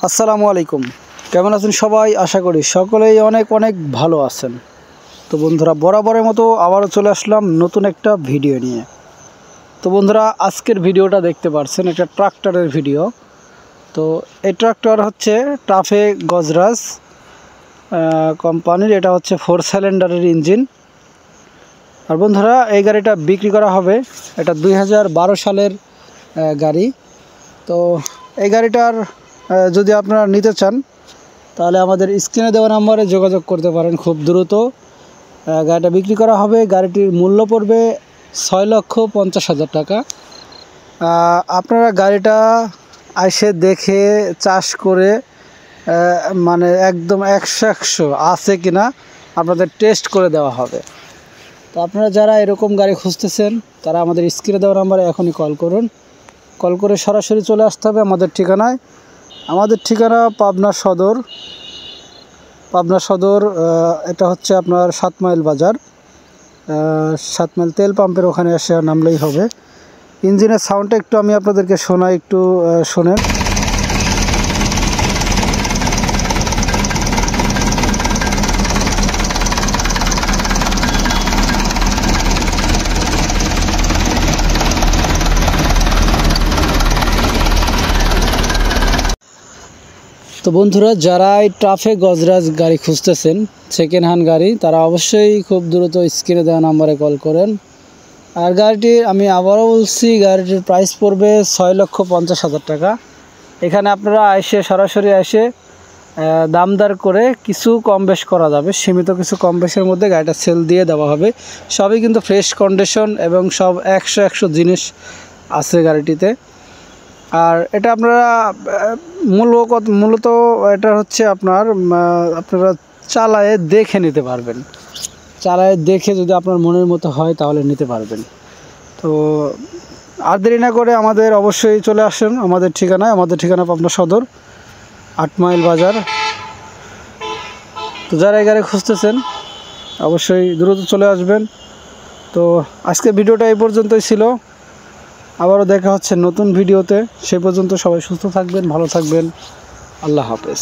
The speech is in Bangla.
আসসালামু আলাইকুম। কেমন আছেন সবাই? আশা করি সকলেই অনেক অনেক ভালো আছেন। তো বন্ধুরা, বরাবরের মতো আবারও চলে আসলাম নতুন একটা ভিডিও নিয়ে। তো বন্ধুরা, আজকের ভিডিওটা দেখতে পাচ্ছেন একটা ট্রাক্টরের ভিডিও। তো এই ট্রাক্টর হচ্ছে টাফে গজরাজ কোম্পানির। এটা হচ্ছে 4 সিলিন্ডারের ইঞ্জিন। আর বন্ধুরা, এই গাড়িটা বিক্রি করা হবে। এটা 2012 সালের গাড়ি। তো এই গাড়িটার যদি আপনারা নিতে চান তাহলে আমাদের স্ক্রিনে দেওয়া নাম্বারে যোগাযোগ করতে পারেন খুব দ্রুত। গাড়িটা বিক্রি করা হবে। গাড়িটির মূল্য পড়বে 6,50,000 টাকা। আপনারা গাড়িটা এসে দেখে চাষ করে মানে একদম 100 আছে কিনা আপনাদের টেস্ট করে দেওয়া হবে। তো আপনারা যারা এরকম গাড়ি খুঁজতেছেন তারা আমাদের স্ক্রিনে দেওয়া নাম্বারে এখনই কল করুন। কল করে সরাসরি চলে আসতে হবে আমাদের ঠিকানায়। আমাদের ঠিকানা পাবনা সদর। এটা হচ্ছে আপনার 7 মাইল বাজার, 7 মাইল তেল পাম্পের ওখানে এসে নামলেই হবে। ইঞ্জিনের সাউন্ডটা একটু আমি আপনাদেরকে শোনাই, একটু শোনেন। তো বন্ধুরা, যারা এই টাফে গজরাজ গাড়ি খুঁজতেছেন, সেকেন্ড হ্যান্ড গাড়ি, তারা অবশ্যই খুব দ্রুত স্ক্রিনে দেওয়া নাম্বারে কল করেন। আর গাড়িটির আমি আবারও বলছি, গাড়িটির প্রাইস পড়বে 6,50,000 টাকা। এখানে আপনারা সরাসরি এসে দামদার করে কিছু কম বেশ করা যাবে। সীমিত কিছু কম বেশের মধ্যে গাড়িটা সেল দিয়ে দেওয়া হবে। সবই কিন্তু ফ্রেশ কন্ডিশন এবং সব 100 জিনিস আছে গাড়িটিতে। আর এটা আপনারা মূলত এটা হচ্ছে আপনারা চালায়ে দেখে নিতে পারবেন। চালায়ে দেখে যদি আপনার মনের মতো হয় তাহলে নিতে পারবেন। তো আর দেরি না করে আমাদের অবশ্যই চলে আসুন আমাদের ঠিকানায়। আমাদের ঠিকানা পাবনা সদর, 8 মাইল বাজার। তো যারা এই গাড়ি খুঁজতেছেন অবশ্যই দ্রুত চলে আসবেন। তো আজকে ভিডিওটা এই পর্যন্তই ছিল। আবারও দেখা হচ্ছে নতুন ভিডিওতে। সেই পর্যন্ত সবাই সুস্থ থাকবেন, ভালো থাকবেন। আল্লাহ হাফেজ।